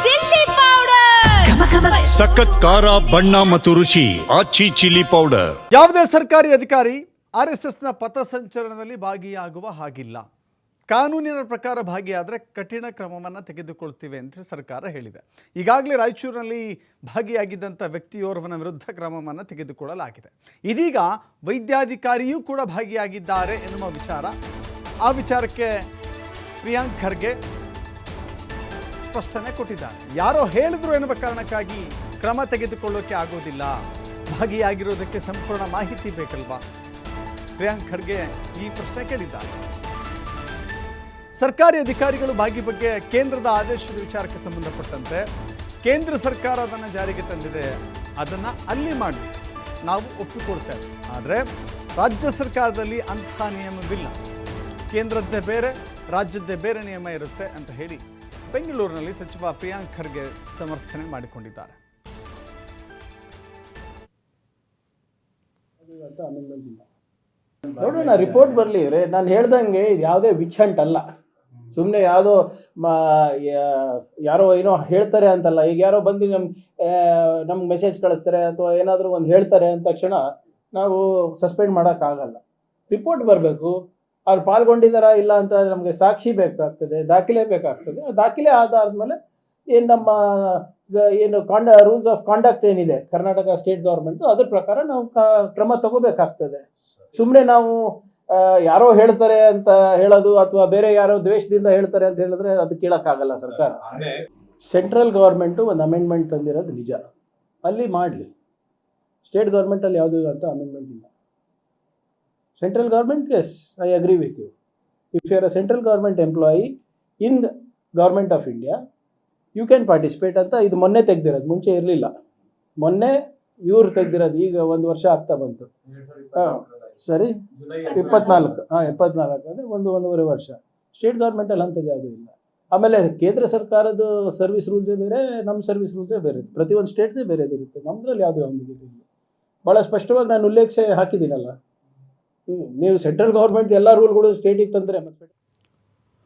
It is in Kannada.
ಚಿಲ್ಲಿ ಪೌಡರ್ ಸಖತ್ ಖಾರ ಬಣ್ಣ ಮತ್ತು ರುಚಿ ಆಚಿ ಚಿಲ್ಲಿ ಪೌಡರ್. ಯಾವುದೇ ಸರ್ಕಾರಿ ಅಧಿಕಾರಿ RSSನ ಪಥಸಂಚಲನದಲ್ಲಿ ಭಾಗಿಯಾಗುವ ಹಾಗಿಲ್ಲ. ಕಾನೂನಿನ ಪ್ರಕಾರ ಭಾಗಿಯಾದರೆ ಕಠಿಣ ಕ್ರಮವನ್ನು ತೆಗೆದುಕೊಳ್ತೀವಿ ಅಂತ ಸರ್ಕಾರ ಹೇಳಿದೆ. ಈಗಾಗಲೇ ರಾಯಚೂರಿನಲ್ಲಿ ಭಾಗಿಯಾಗಿದ್ದಂಥ ವ್ಯಕ್ತಿಯೋರ್ವನ ವಿರುದ್ಧ ಕ್ರಮವನ್ನು ತೆಗೆದುಕೊಳ್ಳಲಾಗಿದೆ. ಇದೀಗ ವೈದ್ಯಾಧಿಕಾರಿಯೂ ಕೂಡ ಭಾಗಿಯಾಗಿದ್ದಾರೆ ಎನ್ನುವ ವಿಚಾರ. ಆ ವಿಚಾರಕ್ಕೆ ಪ್ರಿಯಾಂಕ್ ಖರ್ಗೆ ಸ್ಪಷ್ಟನೆ ಕೊಟ್ಟಿದ್ದಾರೆ. ಯಾರೋ ಹೇಳಿದ್ರು ಎನ್ನುವ ಕಾರಣಕ್ಕಾಗಿ ಕ್ರಮ ತೆಗೆದುಕೊಳ್ಳೋಕೆ ಆಗೋದಿಲ್ಲ. ಭಾಗಿಯಾಗಿರೋದಕ್ಕೆ ಸಂಪೂರ್ಣ ಮಾಹಿತಿ ಬೇಕಲ್ವಾ? ಪ್ರಿಯಾಂಕ್ ಖರ್ಗೆ ಈ ಪ್ರಶ್ನೆ ಕೇಳಿದ್ದಾರೆ. ಸರ್ಕಾರಿ ಅಧಿಕಾರಿಗಳು ಭಾಗಿ ಬಗ್ಗೆ ಕೇಂದ್ರದ ಆದೇಶದ ವಿಚಾರಕ್ಕೆ ಸಂಬಂಧಪಟ್ಟಂತೆ ಕೇಂದ್ರ ಸರ್ಕಾರ ಅದನ್ನು ಜಾರಿಗೆ ತಂದಿದೆ. ಅದನ್ನು ಅಲ್ಲಿ ಮಾಡಿ ನಾವು ಒಪ್ಪಿಕೊಡ್ತೇವೆ. ಆದರೆ ರಾಜ್ಯ ಸರ್ಕಾರದಲ್ಲಿ ಅಂತಹ ನಿಯಮವಿಲ್ಲ. ಕೇಂದ್ರದ್ದೇ ಬೇರೆ, ರಾಜ್ಯದ್ದೇ ಬೇರೆ ನಿಯಮ ಇರುತ್ತೆ ಅಂತ ಹೇಳಿ ಬೆಂಗಳೂರಿನಲ್ಲಿ ಸಚಿವ ಪ್ರಿಯಾಂಕ್ ಖರ್ಗೆ ಸಮರ್ಥನೆ ಮಾಡಿಕೊಂಡಿದ್ದಾರೆ. ನೋಡೋಣ, ರಿಪೋರ್ಟ್ ಬರಲಿ. ನಾನು ಹೇಳ್ದಂಗೆ ಇದು ಯಾವುದೇ ವಿಚ್ ಹಂಟ್ ಅಲ್ಲ. ಸುಮ್ಮನೆ ಯಾವುದೋ ಯಾರೋ ಏನೋ ಹೇಳ್ತಾರೆ ಅಂತಲ್ಲ. ಈಗ ಯಾರೋ ಬಂದು ನಮ್ಗೆ ಮೆಸೇಜ್ ಕಳಿಸ್ತಾರೆ ಅಥವಾ ಏನಾದರೂ ಒಂದು ಹೇಳ್ತಾರೆ ಅಂದ ತಕ್ಷಣ ನಾವು ಸಸ್ಪೆಂಡ್ ಮಾಡೋಕ್ಕಾಗಲ್ಲ. ರಿಪೋರ್ಟ್ ಬರಬೇಕು. ಅವ್ರು ಪಾಲ್ಗೊಂಡಿದ್ದಾರಾ ಇಲ್ಲ ಅಂತ ನಮಗೆ ಸಾಕ್ಷಿ ಬೇಕಾಗ್ತದೆ, ದಾಖಲೆ ಬೇಕಾಗ್ತದೆ. ಆ ದಾಖಲೆ ಆಧಾರದ ಏನು ನಮ್ಮ ಏನು ರೂಲ್ಸ್ ಆಫ್ ಕಾಂಡಕ್ಟ್ ಏನಿದೆ ಕರ್ನಾಟಕ ಸ್ಟೇಟ್ ಗೌರ್ಮೆಂಟು, ಅದ್ರ ಪ್ರಕಾರ ನಾವು ಕ್ರಮ ತಗೋಬೇಕಾಗ್ತದೆ. ಸುಮ್ಮನೆ ನಾವು ಯಾರೋ ಹೇಳ್ತಾರೆ ಅಂತ ಹೇಳೋದು ಅಥವಾ ಬೇರೆ ಯಾರೋ ದ್ವೇಷದಿಂದ ಹೇಳ್ತಾರೆ ಅಂತ ಹೇಳಿದ್ರೆ ಅದು ಕೇಳೋಕ್ಕಾಗಲ್ಲ ಸರ್ಕಾರ. ಸೆಂಟ್ರಲ್ ಗೌರ್ಮೆಂಟು ಒಂದು ಅಮೆಂಡ್ಮೆಂಟ್ ತಂದಿರೋದು ನಿಜ, ಅಲ್ಲಿ ಮಾಡಲಿ. ಸ್ಟೇಟ್ ಗೌರ್ಮೆಂಟಲ್ಲಿ ಯಾವುದೂ ಅಂತ ಅಮೆಂಡ್ಮೆಂಟ್ ಇಲ್ಲ. Central government, yes, I agree with you. If you are a central government employee in government of India you can participate ಅಂತ ಇದು ಮೊನ್ನೆ ತೆಗ್ದಿರೋದು, ಮುಂಚೆ ಇರಲಿಲ್ಲ. ಮೊನ್ನೆ ಇವ್ರು ತೆಗ್ದಿರೋದು, ಈಗ 1 ವರ್ಷ ಆಗ್ತಾ ಬಂತು. ಸರಿ, 24 ಅಂದರೆ 1.5 ವರ್ಷ. ಸ್ಟೇಟ್ ಗೌರ್ಮೆಂಟಲ್ಲಿ ಅಂಥದ್ದು ಯಾವುದೂ ಇಲ್ಲ. ಆಮೇಲೆ ಕೇಂದ್ರ ಸರ್ಕಾರದ ಸರ್ವಿಸ್ ರೂಲ್ಸೇ ಬೇರೆ, ನಮ್ಮ ಸರ್ವಿಸ್ ರೂಲ್ಸೇ ಬೇರೆ. ಪ್ರತಿಯೊಂದು ಸ್ಟೇಟ್ದೇ ಬೇರೆದಿರುತ್ತೆ. ನಮ್ಮದ್ರಲ್ಲಿ ಯಾವುದೂ ಒಂದು ಭಾಳ ಸ್ಪಷ್ಟವಾಗಿ ನಾನು ಉಲ್ಲೇಖ ಹಾಕಿದ್ದೀನಲ್ಲ. ನೀವು ಸೆಂಟ್ರಲ್ ಗೌರ್ಮೆಂಟ್ ಎಲ್ಲ ರೂಲ್ಗಳು ಸ್ಟೇಟಿಗೆ ತಂದರೆ ಮತ್ತೆ